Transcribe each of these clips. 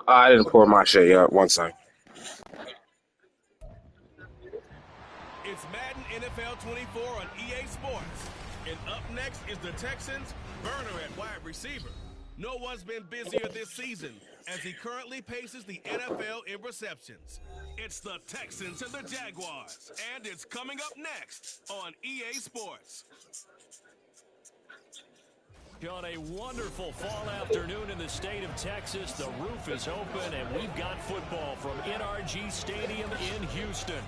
I didn't pour my shit yet. One second. It's Madden NFL 24 on EA Sports. And up next is the Texans' burner at wide receiver. No one's been busier this season as he currently paces the NFL in receptions. It's the Texans and the Jaguars, and it's coming up next on EA Sports. On a wonderful fall afternoon in the state of Texas, the roof is open, and we've got football from NRG Stadium in Houston.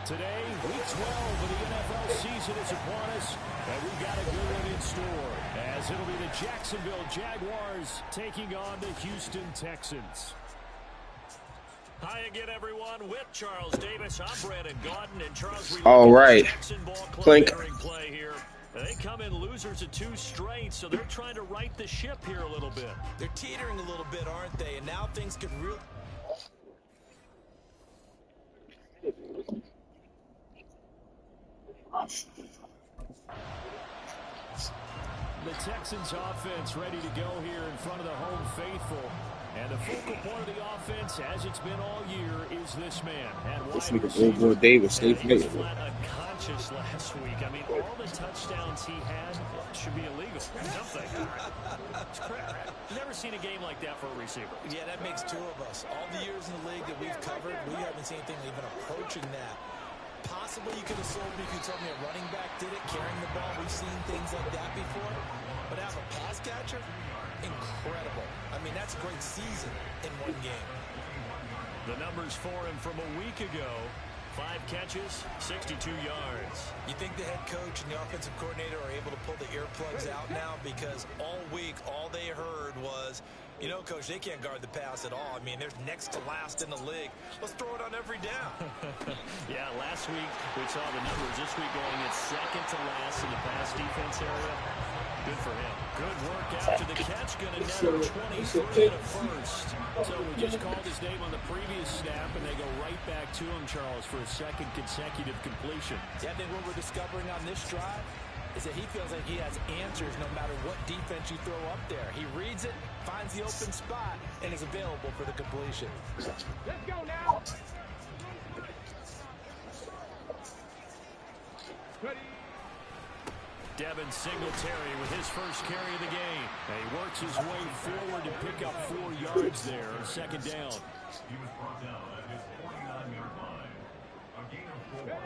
Today, week 12 of the NFL season is upon us, and we've got a good one in store, as it'll be the Jacksonville Jaguars taking on the Houston Texans. Hi again, everyone. With Charles Davis, I'm Brandon Gaudin, and Charles. All right. Clink. Play here. They come in losers of 2 straight, so they're trying to right the ship here a little bit. They're teetering a little bit, aren't they? And now things could really... The Texans offense ready to go here in front of the home faithful. And the focal point of the offense, as it's been all year, is this man. This week is Will Davis. Stay flat unconscious last week. I mean, all the touchdowns he had should be illegal. Something. It's crap. Never seen a game like that for a receiver. Yeah, that makes 2 of us. All the years in the league that we've covered, we haven't seen anything even approaching that. Possibly you could have sold me if you told me a running back did it, carrying the ball. We've seen things like that before. But as a pass catcher, incredible. I mean, that's a great season in one game. The numbers for him from a week ago: 5 catches, 62 yards. You think the head coach and the offensive coordinator are able to pull the earplugs out now? Because all week, all they heard was, you know, Coach, they can't guard the pass at all. I mean, they're next to last in the league. Let's throw it on every down. Yeah, last week we saw the numbers. This week going at second to last in the pass defense area. Good for him. Good work after the catch. Going to net him 23 and a first. So we just called his name on the previous snap, and they go right back to him, Charles, for a second consecutive completion. Yeah, I think what we're discovering on this drive is that he feels like he has answers no matter what defense you throw up there. He reads it, finds the open spot, and is available for the completion. Let's go now. Ready. Devin Singletary with his first carry of the game. And he works his way forward to pick up 4 yards there on second down. He was brought down at his 49-yard line. A gain of 4.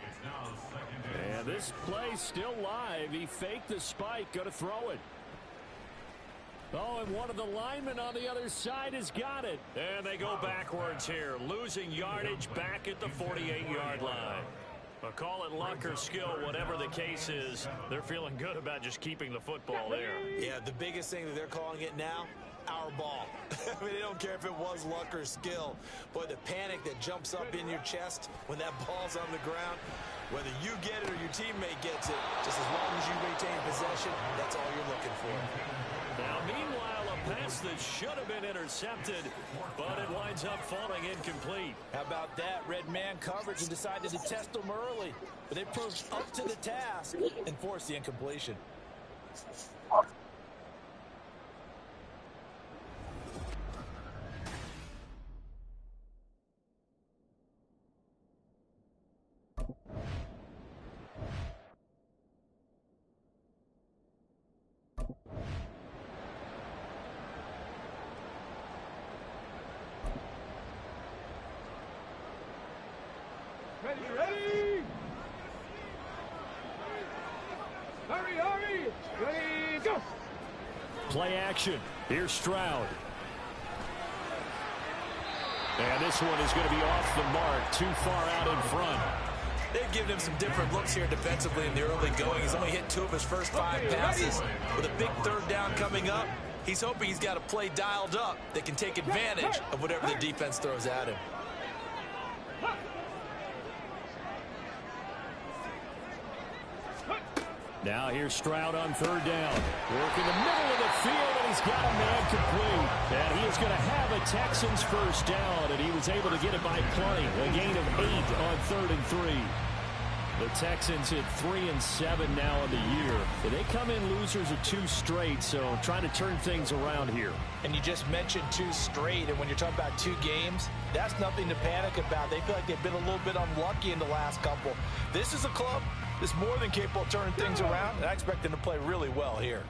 It's now second down. And this play still live. He faked the spike, going to throw it. Oh, and one of the linemen on the other side has got it. And they go backwards here, losing yardage back at the 48-yard line. But call it luck or skill, whatever the case is, they're feeling good about just keeping the football there. Yeah, the biggest thing that they're calling it now, our ball. I mean, they don't care if it was luck or skill. Boy, the panic that jumps up in your chest when that ball's on the ground, whether you get it or your teammate gets it, just as long as you retain possession, that's all you're looking for. Now, meanwhile, a pass that should have been intercepted, but it winds up falling incomplete. How about that? Red man coverage and decided to test them early. But they proved up to the task and forced the incompletion. Ready! Hurry! Ready, go! Play action. Here's Stroud. And this one is going to be off the mark, too far out in front. They've given him some different looks here defensively in the early going. He's only hit 2 of his first 5 passes. With a big third down coming up, he's hoping he's got a play dialed up that can take advantage of whatever the defense throws at him. Now here's Stroud on third down. Work in the middle of the field, and he's got a man complete. And he is going to have a Texans first down, and he was able to get it by plenty. A gain of 8 on 3rd and 3. The Texans at 3-7 now in the year. They come in losers of 2 straight, so trying to turn things around here. And you just mentioned 2 straight, and when you're talking about 2 games, that's nothing to panic about. They feel like they've been a little bit unlucky in the last couple. This is a club that's more than capable of turning things around, and I expect them to play really well here.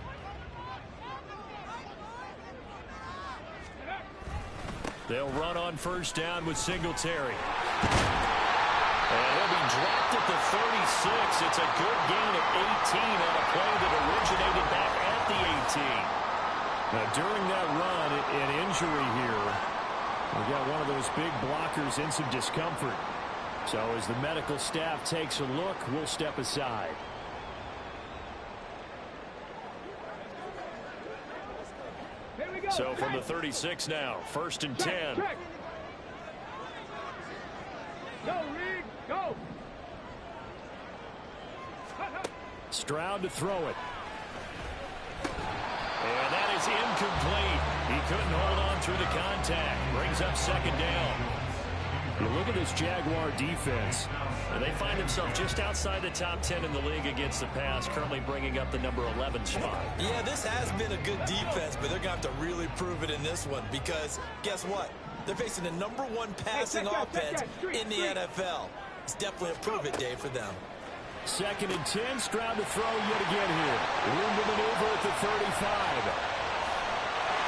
They'll run on first down with Singletary. And he'll be dropped at the 36. It's a good gain of 18 on a play that originated back at the 18. Now, during that run, an injury here. We got one of those big blockers in some discomfort. So as the medical staff takes a look, we'll step aside. So from the 36 now, 1st and 10. Go, Reed, go. Stroud to throw it. And that is incomplete. He couldn't hold on through the contact. Brings up 2nd down. You look at this Jaguar defense, and they find themselves just outside the top 10 in the league against the pass, currently bringing up the number 11 spot. Yeah, this has been a good defense, but they're going to have to really prove it in this one because guess what? They're facing the number 1 passing offense in the NFL. It's definitely a prove-it day for them. 2nd and 10, Stroud to throw yet again here. Room to maneuver at the 35.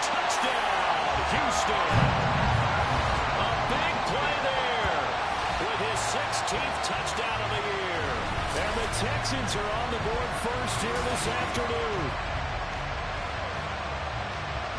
Touchdown, Houston. A big play there with his 16th touchdown of the year. And the Texans are on the board first here this afternoon.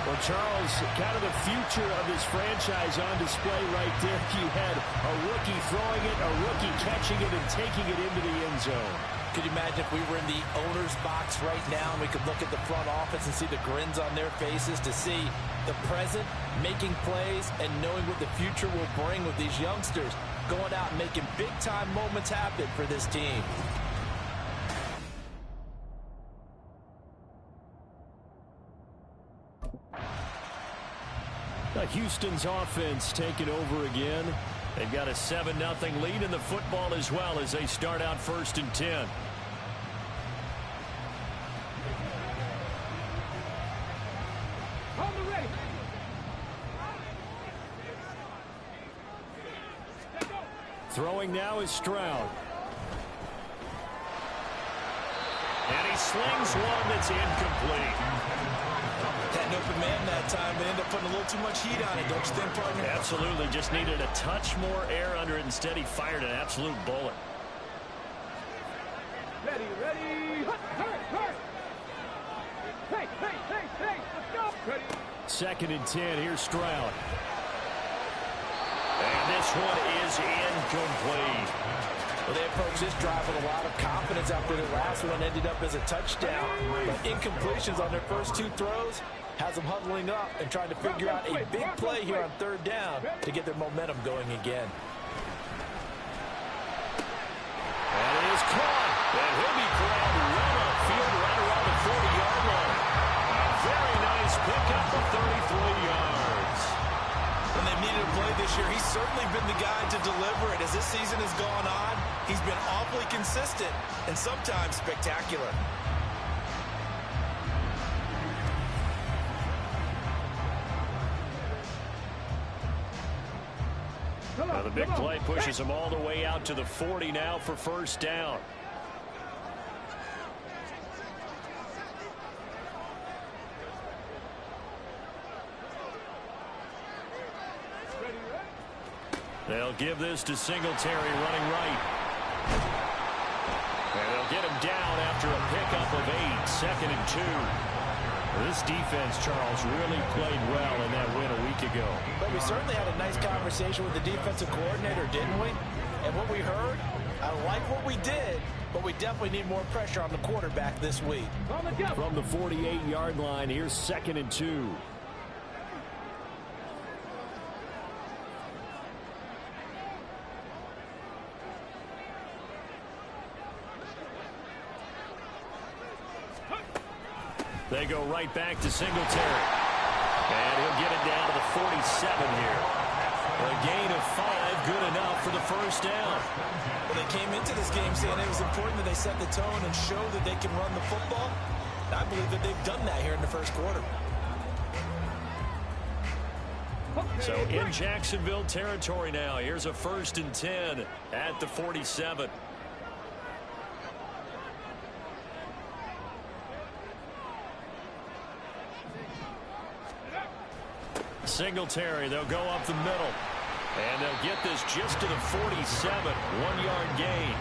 Well, Charles, kind of the future of this franchise on display right there. You had a rookie throwing it, a rookie catching it, and taking it into the end zone. Could you imagine if we were in the owner's box right now and we could look at the front office and see the grins on their faces to see the present, making plays, and knowing what the future will bring with these youngsters going out and making big-time moments happen for this team. Houston's offense taking over again. They've got a 7-0 lead in the football as well as they start out 1st and 10. On the ready. Throwing now is Stroud. And he slings one that's incomplete. Had an open man that time. They end up putting a little too much heat on it, don't you think, partner? Absolutely. Just needed a touch more air under it. Instead, he fired an absolute bullet. Ready, ready. Hurt. Hey, let's go. Ready. 2nd and 10. Here's Stroud. And this one is incomplete. Well, they approached this drive with a lot of confidence after the last one ended up as a touchdown. But incompletions on their first 2 throws has them huddling up and trying to figure out a big play here on 3rd down to get their momentum going again. And it is caught. And he'll be corralled right upfield right around the 40-yard line. A very nice pickup of 33 yards. When they've needed a play this year, he's certainly been the guy to deliver it. As this season has gone on, he's been awfully consistent and sometimes spectacular. Now the big play pushes him all the way out to the 40 now for 1st down. They'll give this to Singletary running right. And they'll get him down after a pickup of 8, 2nd and 2. This defense, Charles, really played well in that win a week ago. But we certainly had a nice conversation with the defensive coordinator, didn't we? And what we heard, I like what we did, but we definitely need more pressure on the quarterback this week. From the 48-yard line, here's 2nd and 2. They go right back to Singletary. And he'll get it down to the 47 here. A gain of 5, good enough for the first down. Well, they came into this game saying it was important that they set the tone and show that they can run the football. I believe that they've done that here in the first quarter. So in Jacksonville territory now. Here's a 1st and 10 at the 47. Singletary, they'll go up the middle. And they'll get this just to the 47. 1-yard gain.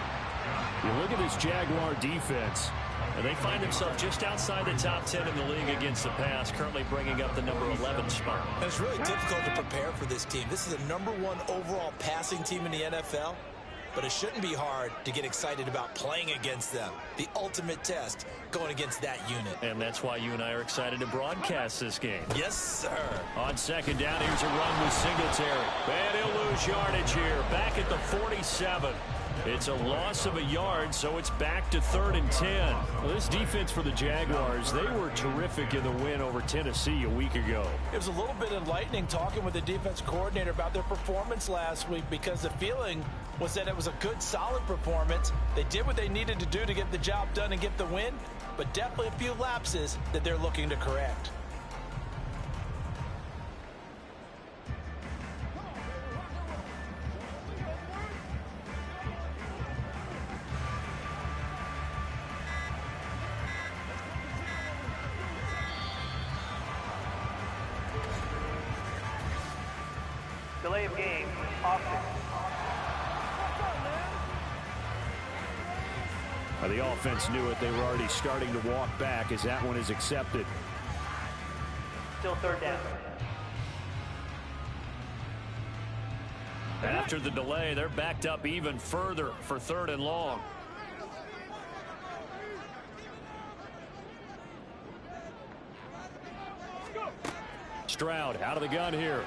You look at this Jaguar defense, and they find themselves just outside the top 10 in the league against the pass, currently bringing up the number 11 spot. And it's really difficult to prepare for this team. This is the #1 overall passing team in the NFL, but it shouldn't be hard to get excited about playing against them. The ultimate test going against that unit. And that's why you and I are excited to broadcast this game. Yes, sir. On 2nd down, here's a run with Singletary. And he'll lose yardage here. Back at the 47. It's a loss of a yard, so it's back to 3rd and 10. Well, this defense for the Jaguars, they were terrific in the win over Tennessee a week ago. It was a little bit enlightening talking with the defense coordinator about their performance last week, because the feeling was that it was a good, solid performance. They did what they needed to do to get the job done and get the win, but definitely a few lapses that they're looking to correct. Delay of game, offense. The offense knew it. They were already starting to walk back as that one is accepted. Still 3rd down. After the delay, they're backed up even further for 3rd and long. Stroud out of the gun here.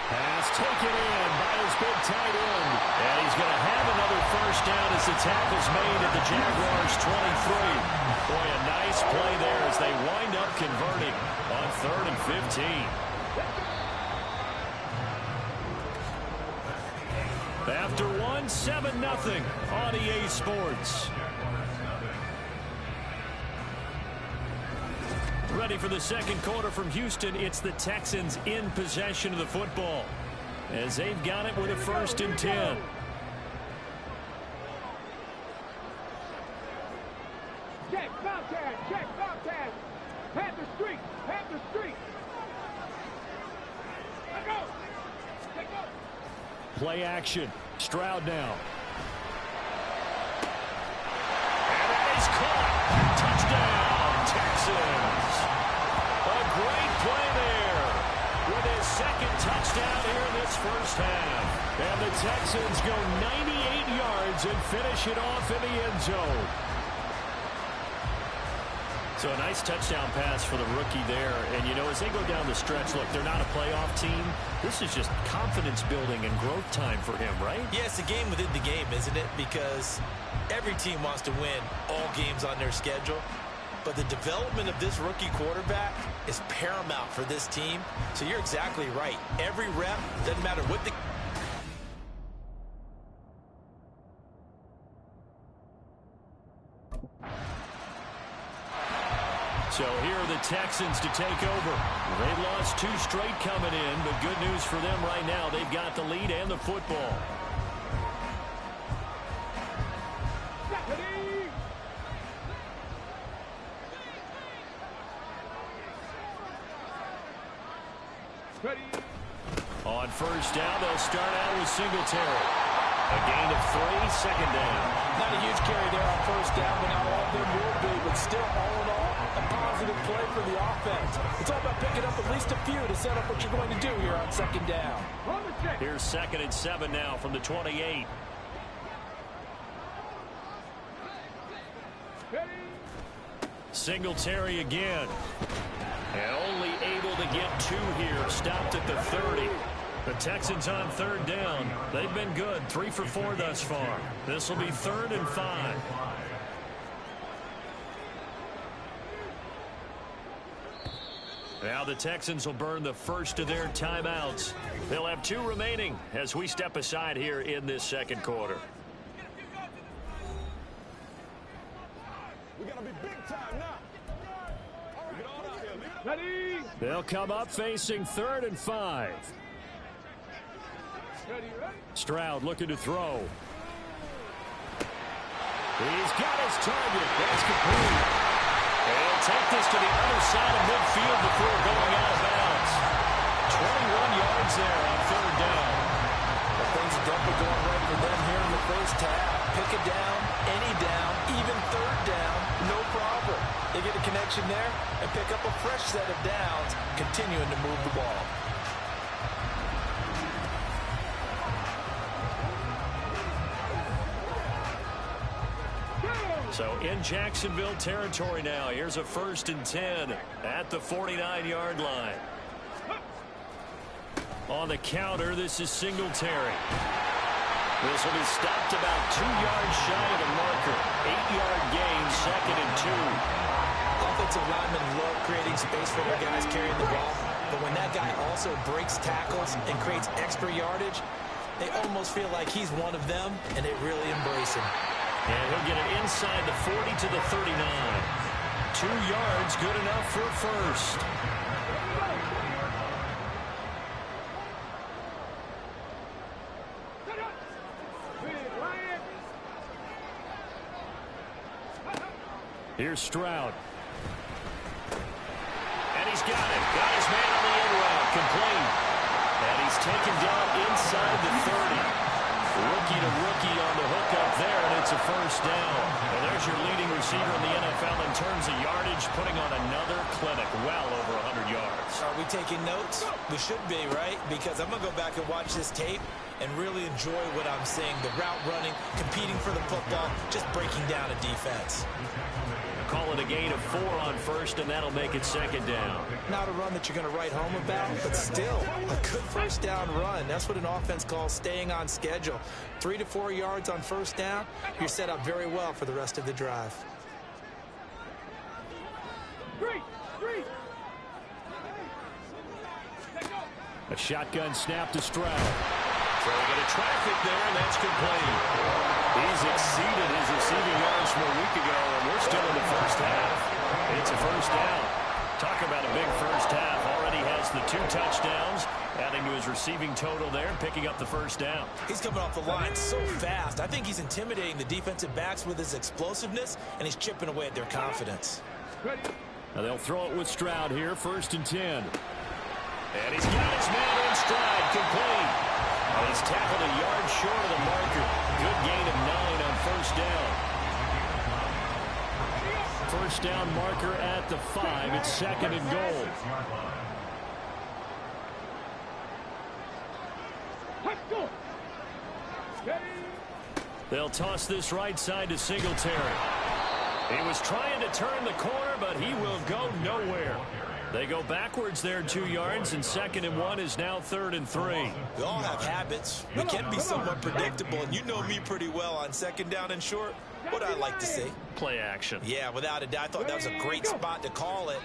Pass taken in by his big tight end. And he's going to have another first down as the tackle's made at the Jaguars' 23. Boy, a nice play there as they wind up converting on 3rd and 15. After 1, 7-0 on EA Sports. Ready for the second quarter from Houston. It's the Texans in possession of the football as they've got it with a 1st and 10. Check, contact, check, contact. Panther Street, Panther Street. Let go. Let go. Play action. Stroud now. And that is caught. Touchdown, Texans. A great play there with his 2nd touchdown here in this first half. And the Texans go 98 yards and finish it off in the end zone. So a nice touchdown pass for the rookie there. And, you know, as they go down the stretch, look, they're not a playoff team. This is just confidence building and growth time for him, right? Yeah, it's a game within the game, isn't it? Because every team wants to win all games on their schedule. But the development of this rookie quarterback is paramount for this team. So you're exactly right. Every rep, doesn't matter what the... So here are the Texans to take over. They lost 2 straight coming in, but good news for them right now. They've got the lead and the football. Ready. On first down, they'll start out with Singletary. A gain of 3, 2nd down. Not a huge carry there on first down, but not all of them will be. But still, all in all, a positive play for the offense. It's all about picking up at least a few to set up what you're going to do here on 2nd down. Here's 2nd and 7 now from the 28. Ready. Singletary again. And only able to get 2 here. Stopped at the 30. The Texans on 3rd down. They've been good. 3 for 4 thus far. This will be 3rd and 5. Now the Texans will burn the first of their timeouts. They'll have 2 remaining as we step aside here in this second quarter. We gotta be big time now. Get on out here, ready? They'll come up facing 3rd and 5. Ready, ready? Stroud looking to throw. He's got his target. That's complete. They'll take this to the other side of midfield before going out of bounds. 21 yards there on 3rd down. Well, things are definitely going right for them here in the first half. Pick it down, any down, even 3rd down, no problem. They get a connection there and pick up a fresh set of downs, continuing to move the ball. So in Jacksonville territory now. Here's a 1st and 10 at the 49-yard line. On the counter, this is Singletary. This will be stopped about 2 yards shy of the marker. 8-yard gain, 2nd and 2. Offensive linemen love creating space for their guys carrying the ball, but when that guy also breaks tackles and creates extra yardage, they almost feel like he's one of them, and they really embrace him. And he'll get it inside the 40 to the 39. 2 yards, good enough for a first. Here's Stroud. And he's got it. Got his man on the end route. Complete. And he's taken down inside the 30. Rookie to rookie on the hook up there, and it's a first down. And there's your leading receiver in the NFL in terms of yardage, putting on another clinic, well over 100 yards. Are we taking notes? We should be, right? Because I'm going to go back and watch this tape and really enjoy what I'm seeing. The route running, competing for the football, just breaking down a defense. Call it a gain of 4 on first, and that'll make it 2nd down. Not a run that you're going to write home about, but still a good first down run. That's what an offense calls staying on schedule. 3 to 4 yards on first down, you're set up very well for the rest of the drive. A shotgun snap to Stroud. So a bit of traffic there, and that's complete. He's exceeded his receiving yards from a week ago, and we're still in the first half. It's a first down. Talk about a big first half. Already has the 2 touchdowns, adding to his receiving total there, picking up the first down. He's coming off the line so fast. I think he's intimidating the defensive backs with his explosiveness, and he's chipping away at their confidence. Now they'll throw it with Stroud here, 1st and 10. And he's got his man in stride, complete. And he's tackled a yard short of the marker. Good gain of 9 on first down. First down marker at the 5. It's 2nd and goal. They'll toss this right side to Singletary. He was trying to turn the corner, but he will go nowhere. They go backwards there 2 yards, and 2nd and 1 is now 3rd and 3. We all have habits. We can be somewhat predictable, and you know me pretty well on 2nd down and short. What I like to see. Play action. Yeah, without a doubt. I thought that was a great spot to call it.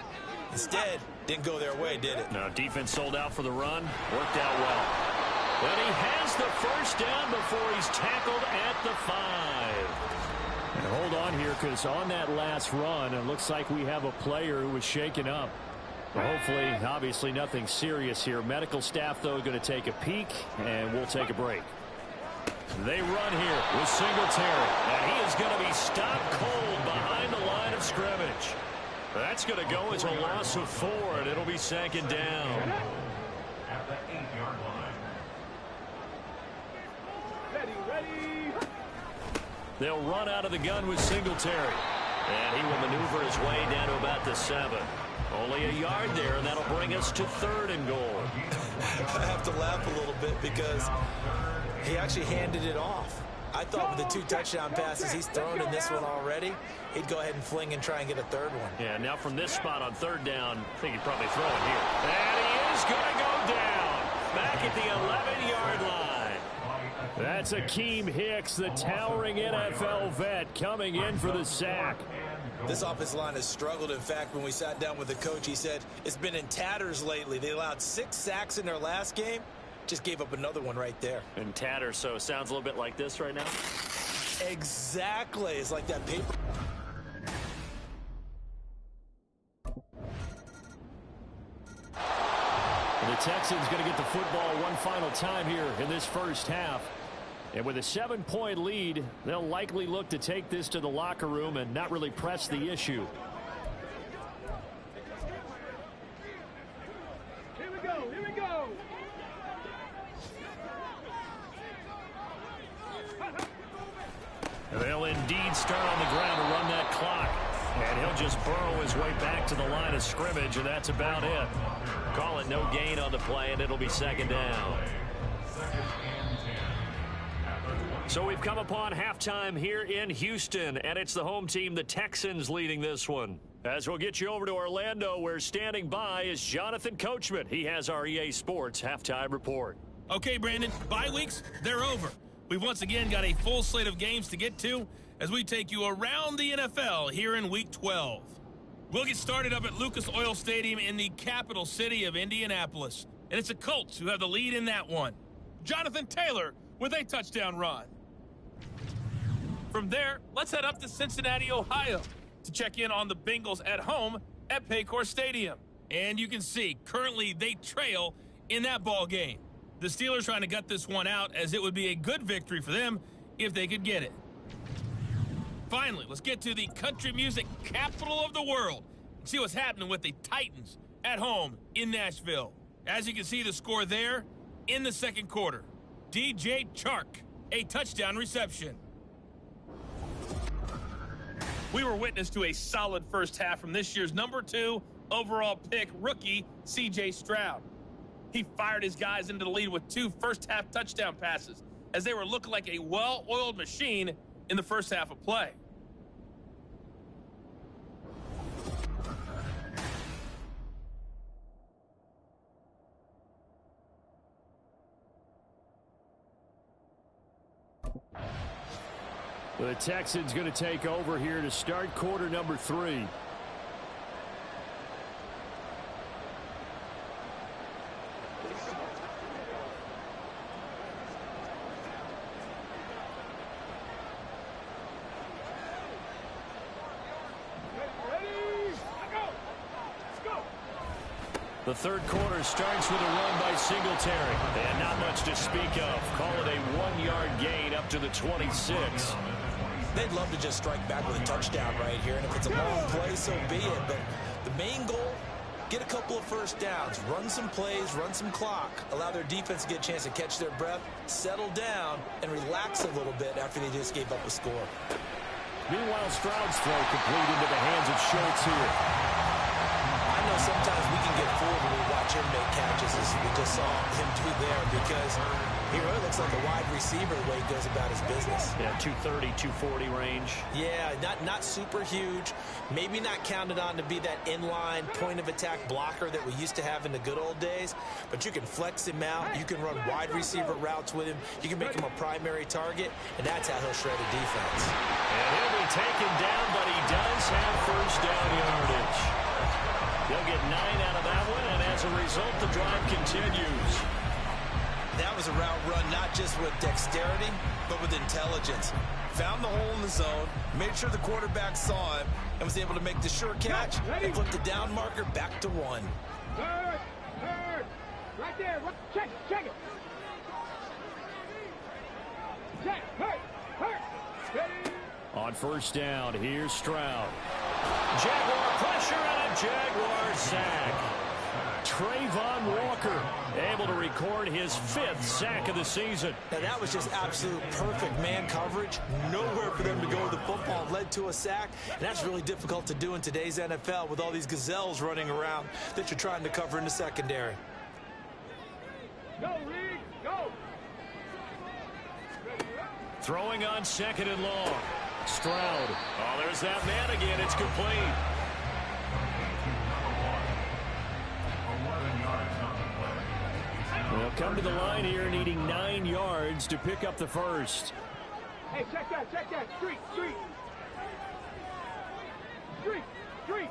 Instead, didn't go their way, did it? No, defense sold out for the run. Worked out well. But he has the first down before he's tackled at the 5. And hold on here, because on that last run, it looks like we have a player who was shaken up. Well, hopefully, obviously, nothing serious here. Medical staff, though, going to take a peek, and we'll take a break. They run here with Singletary, and he is going to be stopped cold behind the line of scrimmage. That's going to go as a loss of 4, and it'll be 2nd down. At the 8-yard line. Ready. They'll run out of the gun with Singletary. And he will maneuver his way down to about the 7. Only a yard there, and that'll bring us to 3rd and goal. I have to laugh a little bit because he actually handed it off. I thought with the 2 touchdown passes he's thrown in this one already, he'd go ahead and fling and try and get a 3rd one. Yeah, now from this spot on 3rd down, I think he'd probably throw it here. And he is going to go down back at the 11-yard line. That's Akeem Hicks, the towering NFL vet, coming in for the sack. This offensive line has struggled. In fact, when we sat down with the coach, he said it's been in tatters lately. They allowed 6 sacks in their last game. Just gave up another one right there. In tatters, so it sounds a little bit like this right now. Exactly. It's like that paper. The Texans going to get the football one final time here in this first half. And with a 7-point lead, they'll likely look to take this to the locker room and not really press the issue. Here we go, here we go. They'll indeed start on the ground to run that clock. And he'll just burrow his way back to the line of scrimmage, and that's about it. Call it no gain on the play, and it'll be second down. So we've come upon halftime here in Houston, and it's the home team, the Texans, leading this one. As we'll get you over to Orlando, where standing by is Jonathan Coachman. He has our EA Sports halftime report. Okay, Brandon, bye weeks, they're over. We've once again got a full slate of games to get to as we take you around the NFL here in Week 12. We'll get started up at Lucas Oil Stadium in the capital city of Indianapolis. And it's the Colts who have the lead in that one. Jonathan Taylor with a touchdown run. From there, let's head up to Cincinnati, Ohio to check in on the Bengals at home at Paycor Stadium. And you can see, currently they trail in that ball game. The Steelers trying to gut this one out, as it would be a good victory for them if they could get it. Finally, let's get to the country music capital of the world and see what's happening with the Titans at home in Nashville. As you can see the score there in the second quarter. DJ Chark, a touchdown reception. We were witness to a solid first half from this year's number 2 overall pick rookie, C.J. Stroud. He fired his guys into the lead with 2 first-half touchdown passes as they were looking like a well-oiled machine in the first half of play. The Texans going to take over here to start quarter number 3. The third quarter starts with a run by Singletary. And not much to speak of. Call it a 1-yard gain up to the 26. They'd love to just strike back with a touchdown right here. And if it's a long play, so be it. But the main goal, get a couple of first downs. Run some plays, run some clock. Allow their defense to get a chance to catch their breath, settle down, and relax a little bit after they just gave up a score. Meanwhile, Stroud's throw complete into the hands of Schultz here. I know sometimes we can get fooled when we watch him make catches, as we just saw him do there, because he really looks like a wide receiver the way he goes about his business. Yeah, 230, 240 range. Yeah, not super huge. Maybe not counted on to be that inline point-of-attack blocker that we used to have in the good old days, but you can flex him out. You can run wide receiver routes with him. You can make him a primary target, and that's how he'll shred a defense. And he'll be taken down, but he does have first down yardage. He'll get 9 out of that one, and as a result, the drive continues. That was a route run not just with dexterity, but with intelligence. Found the hole in the zone, made sure the quarterback saw him, and was able to make the sure catch and flip the down marker back to 1. Third. Right there. Check it. Check. Hurt. Steady. On first down, here's Stroud. Jaguar pressure and a Jaguar sack. Trayvon Walker able to record his 5th sack of the season. Now that was just absolute perfect man coverage. Nowhere for them to go with the football. Led to a sack. And that's really difficult to do in today's NFL with all these gazelles running around that you're trying to cover in the secondary. Go, Reed. Go. Throwing on 2nd and long. Stroud. Oh, there's that man again. It's complete. They'll come to the line here needing 9 yards to pick up the first. Hey, check that. Street. street, street.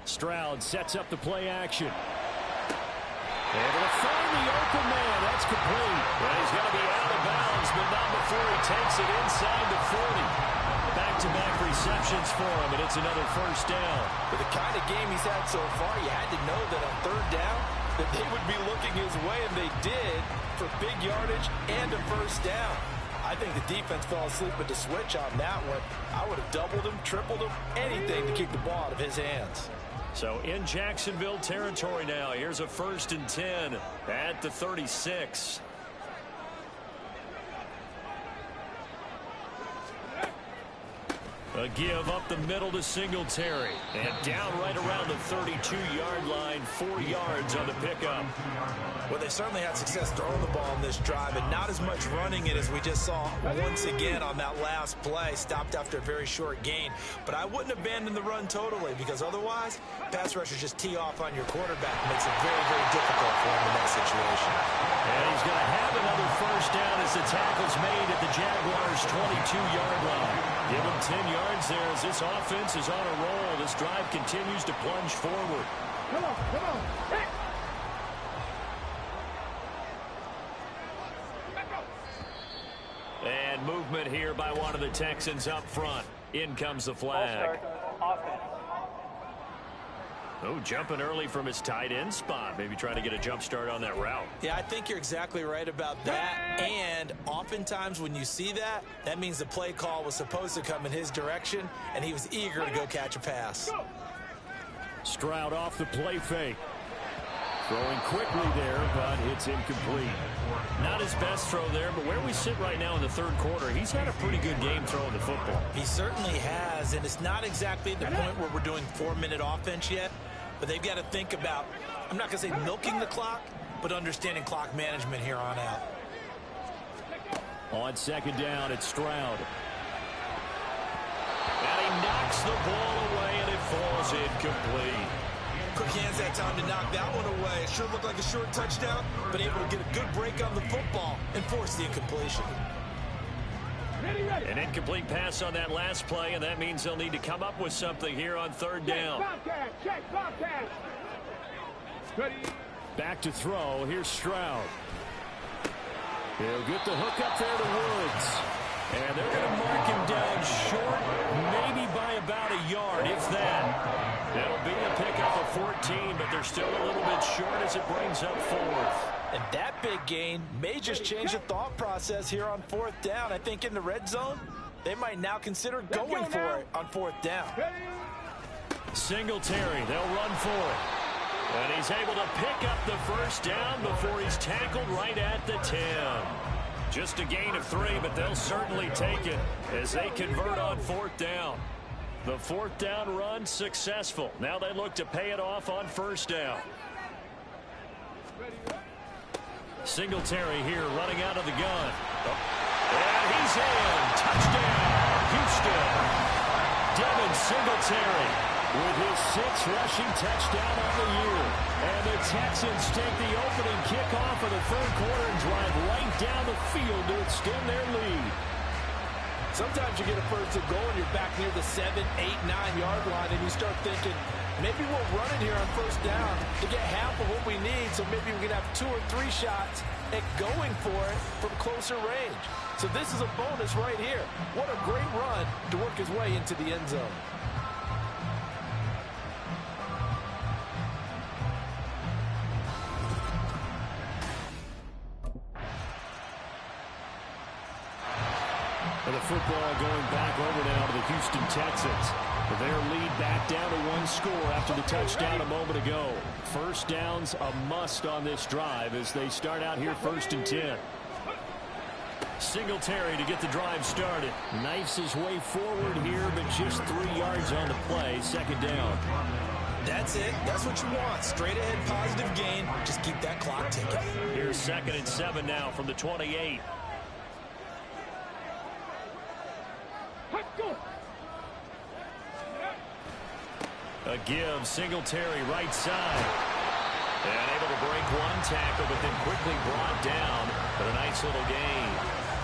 Stroud sets up the play action. Able to find the open man. That's complete. Well, he's going to be out of bounds, but not before he takes it inside the 40. Back-to-back receptions for him, and it's another first down. With the kind of game he's had so far, you had to know that on third down that they would be looking his way, and they did, for big yardage and a first down. I think the defense fell asleep with the switch on that one. I would have doubled him, tripled him, anything to keep the ball out of his hands. So in Jacksonville territory now. Here's a 1st and 10 at the 36. A give up the middle to Singletary. And down right around the 32-yard line, 4 yards on the pickup. Well, they certainly had success throwing the ball in this drive, and not as much running it as we just saw once again on that last play. Stopped after a very short gain. But I wouldn't abandon the run totally, because otherwise, pass rushers just tee off on your quarterback. It makes it very, very difficult for him in that situation. And he's going to have another first down as the tackle's made at the Jaguars' 22-yard line. Give him 10 yards there as this offense is on a roll. This drive continues to plunge forward. Come on, come on. Hey. And movement here by one of the Texans up front. In comes the Ball flag. start, offense. Oh, jumping early from his tight end spot. Maybe trying to get a jump start on that route. Yeah, I think you're exactly right about that. And oftentimes when you see that, that means the play call was supposed to come in his direction, and he was eager to go catch a pass. Stroud off the play fake. Throwing quickly there, but it's incomplete. Not his best throw there, but where we sit right now in the third quarter, he's had a pretty good game throwing the football. He certainly has, and it's not exactly the point where we're doing 4-minute offense yet, but they've got to think about, I'm not going to say milking the clock, but understanding clock management here on out. On second down, it's Stroud. And he knocks the ball away, and it falls incomplete. Quick hands that time to knock that one away. It sure looked like a short touchdown, but able to get a good break on the football and force the incompletion. An incomplete pass on that last play, and that means they'll need to come up with something here on third down. Check, Bobcat. Back to throw. Here's Stroud. He'll get the hook up there to Woods. And they're going to mark him down short, maybe by about a yard, if that. That'll be a pickup of 14, but they're still a little bit short as it brings up fourth. And that big gain may just change the thought process here on fourth down. I think in the red zone, they might now consider going for it on fourth down. Singletary, they'll run for it. And he's able to pick up the first down before he's tackled right at the 10. Just a gain of 3, but they'll certainly take it as they convert on fourth down. The fourth down run successful. Now they look to pay it off on first down. Singletary here running out of the gun. And he's in. Touchdown, Houston. Devin Singletary with his 6th rushing touchdown on the year. And the Texans take the opening kickoff of the third quarter and drive right down the field to extend their lead. Sometimes you get a first and goal and you're back near the 7, 8, 9-yard line, and you start thinking, maybe we'll run it here on first down to get half of what we need, so maybe we can have 2 or 3 shots at going for it from closer range. So this is a bonus right here. What a great run to work his way into the end zone. And the football going back over now to the Houston Texans. Their lead back down to 1 score after the touchdown a moment ago. First down's a must on this drive as they start out here 1st and 10. Singletary to get the drive started. Knifes his way forward here, but just 3 yards on the play. Second down. That's it. That's what you want. Straight ahead positive gain. Just keep that clock ticking. Here's 2nd and 7 now from the 28. A give, Singletary right side. And able to break one tackle, but then quickly brought down. But a nice little gain.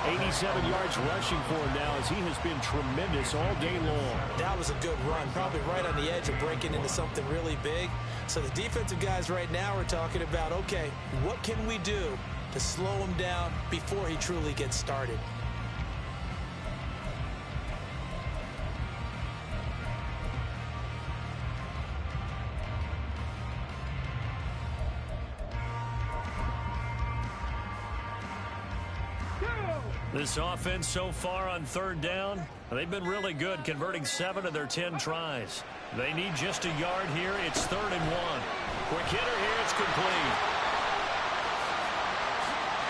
87 yards rushing for him now as he has been tremendous all day long. That was a good run, probably right on the edge of breaking into something really big. So the defensive guys right now are talking about, okay, what can we do to slow him down before he truly gets started? This offense so far on third down, they've been really good, converting 7 of their 10 tries. They need just a yard here. It's 3rd and 1. Quick hitter here. It's complete.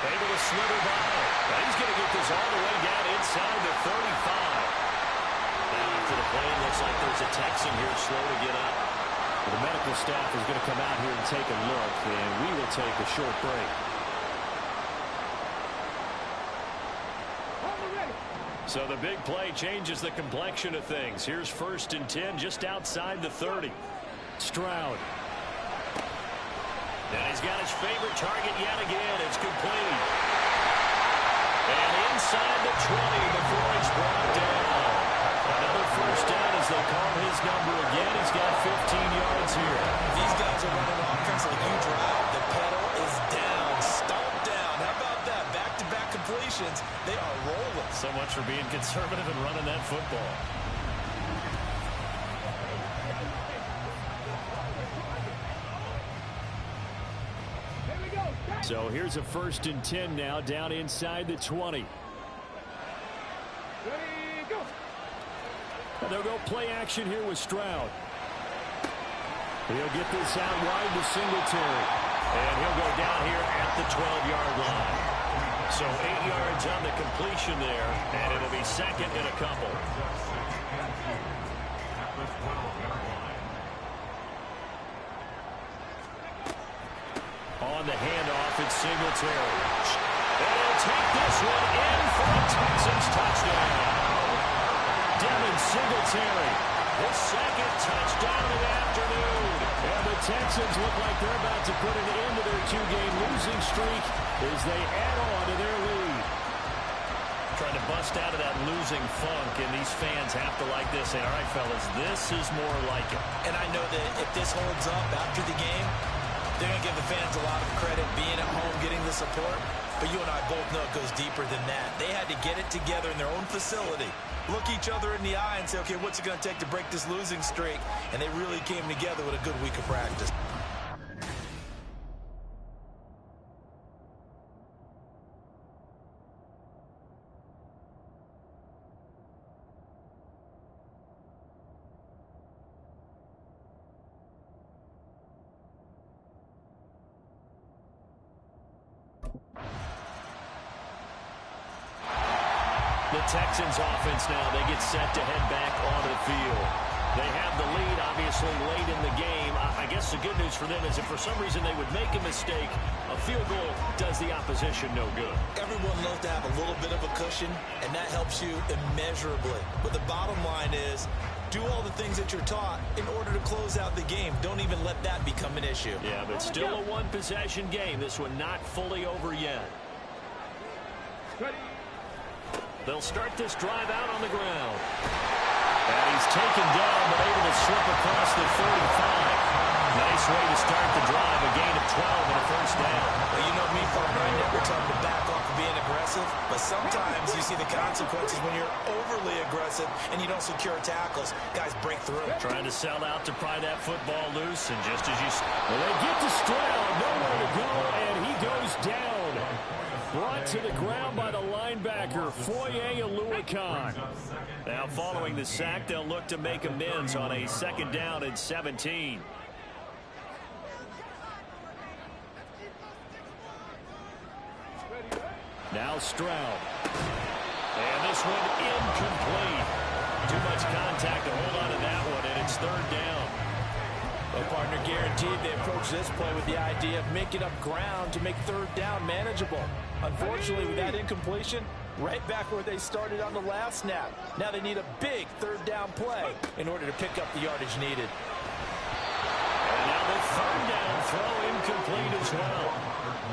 Able to slither by. And he's going to get this all the way down inside the 35. Now after the play, it looks like there's a Texan here slow to get up. The medical staff is going to come out here and take a look, and we will take a short break. So the big play changes the complexion of things. Here's 1st and 10 just outside the 30. Stroud. And he's got his favorite target yet again. It's complete. And inside the 20 before he's brought down. Another 1st down as they call his number again. He's got 15 yards here. These guys are running offense like you drive. The pedal is down. Stomp down. How about that? Back-to-back completions. They are rolling. So much for being conservative and running that football. So here's a 1st and 10 now down inside the 20. And they'll go play action here with Stroud. He'll get this out wide to Singletary. And he'll go down here at the 12-yard line. So 8 yards on the completion there, and it'll be 2nd and a couple. On the handoff, it's Singletary. And he'll take this one in for a Texans touchdown. Devin Singletary, his 2nd touchdown of the afternoon. And the Texans look like they're about to put an end to their 2-game losing streak as they add on to their lead. Trying to bust out of that losing funk, and these fans have to like this. Say, all right, fellas, this is more like it. And I know that if this holds up after the game, they're going to give the fans a lot of credit being at home, getting the support. But you and I both know it goes deeper than that. They had to get it together in their own facility, look each other in the eye and say, okay, what's it going to take to break this losing streak? And they really came together with a good week of practice. The Texans offense now, they get set to head back onto the field. They have the lead, obviously, late in the game. I guess the good news for them is if for some reason they would make a mistake, a field goal does the opposition no good. Everyone loves to have a little bit of a cushion, and that helps you immeasurably. But the bottom line is, do all the things that you're taught in order to close out the game. Don't even let that become an issue. Yeah, but still a one-possession game. This one not fully over yet. They'll start this drive out on the ground. And he's taken down, but able to slip across the 45. Nice way to start the drive, a gain of 12 and a 1st down. Well, you know me, partner, I never tell them to back off of being aggressive, but sometimes you see the consequences when you're overly aggressive and you don't secure tackles. Guys break through. Trying to sell out to pry that football loose, and just as you... Well, they get to Stroud, nowhere to go, and he goes down. Brought to the ground by the linebacker, Foye Oluokun. Now, following the sack, they'll look to make amends on a 2nd down and 17. Now Stroud. And this one incomplete. Too much contact to hold on to that one, and it's 3rd down. Well, partner, guaranteed they approach this play with the idea of making up ground to make 3rd down manageable. Unfortunately, with that incompletion, right back where they started on the last snap. Now they need a big 3rd down play in order to pick up the yardage needed. And now the 3rd down throw incomplete as well.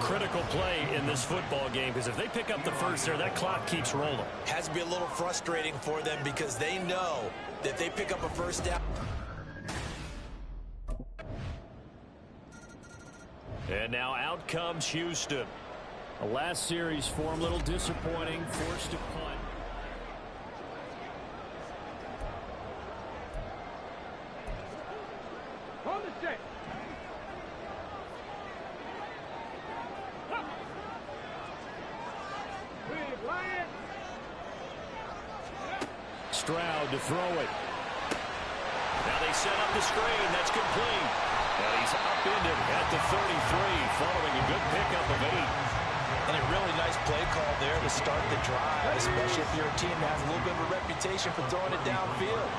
Critical play in this football game, because if they pick up the first there, that clock keeps rolling. Has to be a little frustrating for them because they know that if they pick up a first down. And now out comes Houston. The last series for him, a little disappointing, forced to punt. On the set. Big Lion. Stroud to throw it. Now they set up the screen. That's complete. And he's upended at the 33, following a good pickup of 8. And a really nice play call there to start the drive, especially if you're a team that has a little bit of a reputation for throwing it downfield.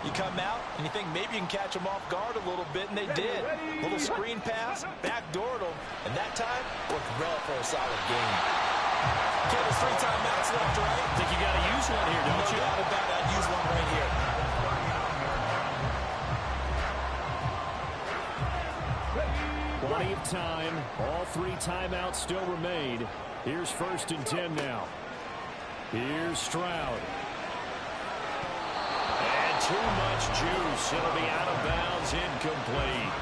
You come out and you think maybe you can catch them off guard a little bit, and they did. Little screen pass, backdoored them, and that time worked well for a solid game. Okay, there's 3 timeouts left, right? I think you got to use one here, don't you? No doubt about it. I'd use one right here. Plenty of time. All 3 timeouts still remain. Here's 1st and 10 now. Here's Stroud. And too much juice. It'll be out of bounds, incomplete.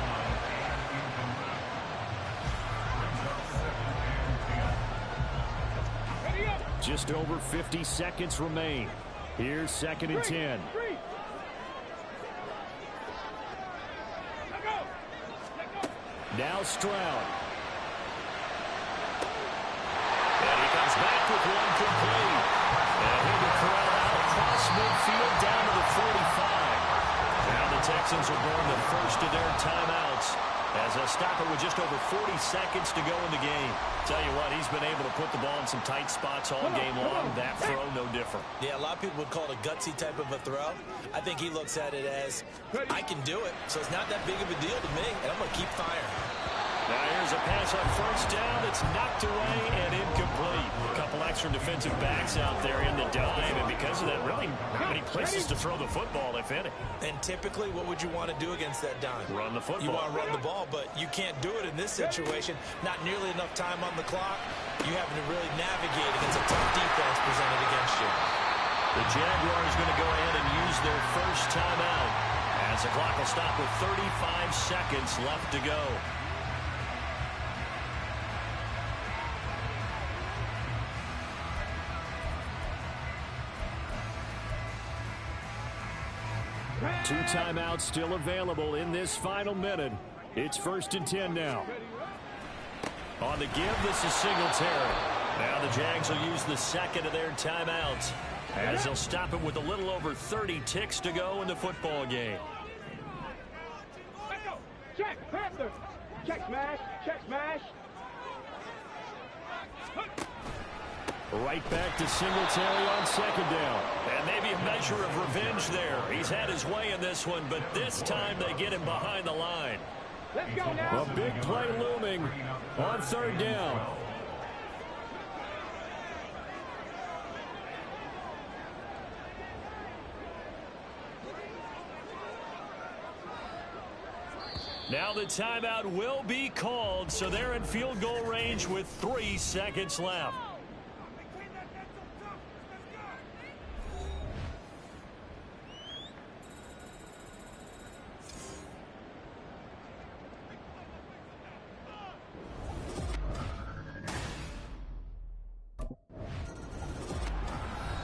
Just over 50 seconds remain. Here's 2nd and 10. Now Stroud. And he comes back with one complete. And he'll be corralled out across midfield down to the 45. Now the Texans will burn the first of their timeouts as they'll stop it with just over 40 seconds to go in the game. Tell you what, he's been able to put the ball in some tight spots all game long. That throw, no different. Yeah, a lot of people would call it a gutsy type of a throw. I think he looks at it as, I can do it, so it's not that big of a deal to me, and I'm going to keep firing. Now here's a pass on 1st down that's knocked away and incomplete. A couple extra defensive backs out there in the dime, and because of that, really not many places to throw the football, if any. And typically, what would you want to do against that dime? Run the football. You want to run the ball, but you can't do it in this situation. Not nearly enough time on the clock. You having to really navigate against a tough defense presented against you. The Jaguars going to go ahead and use their first timeout as the clock will stop with 35 seconds left to go. Two timeouts still available in this final minute. It's 1st and 10 now. On the give, this is Singletary. Now the Jags will use the 2nd of their timeouts as they'll stop it with a little over 30 ticks to go in the football game. Check, Panther. Check smash, check smash. Right back to Singletary on 2nd down. And maybe a measure of revenge there. He's had his way in this one, but this time they get him behind the line. Let's go now. A big play looming on 3rd down. Now the timeout will be called, so they're in field goal range with 3 seconds left.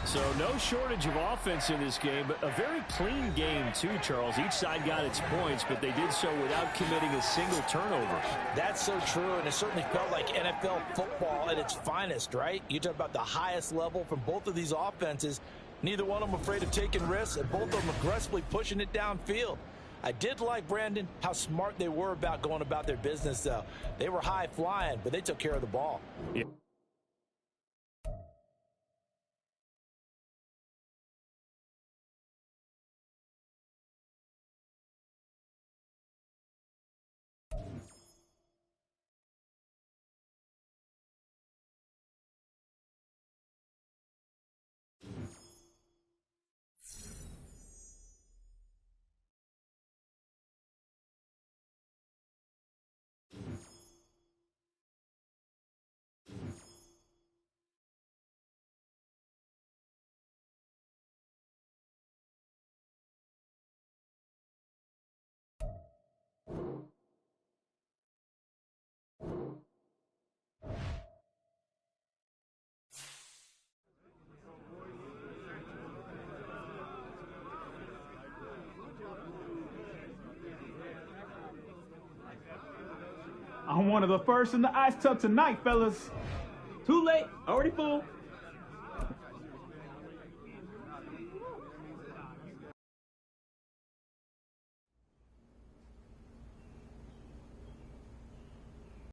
So no shortage of offense in this game, but a very clean game too, Charles. Each side got its points, but they did so without committing a single turnover. That's so true, and it certainly felt like NFL football at its finest, right? You talk about the highest level from both of these offenses. Neither one of them afraid of taking risks, and both of them aggressively pushing it downfield. I did like, Brandon, how smart they were about going about their business, though. They were high flying, but they took care of the ball. Yeah. . I'm one of the first in the ice tub tonight, fellas. Too late. Already full.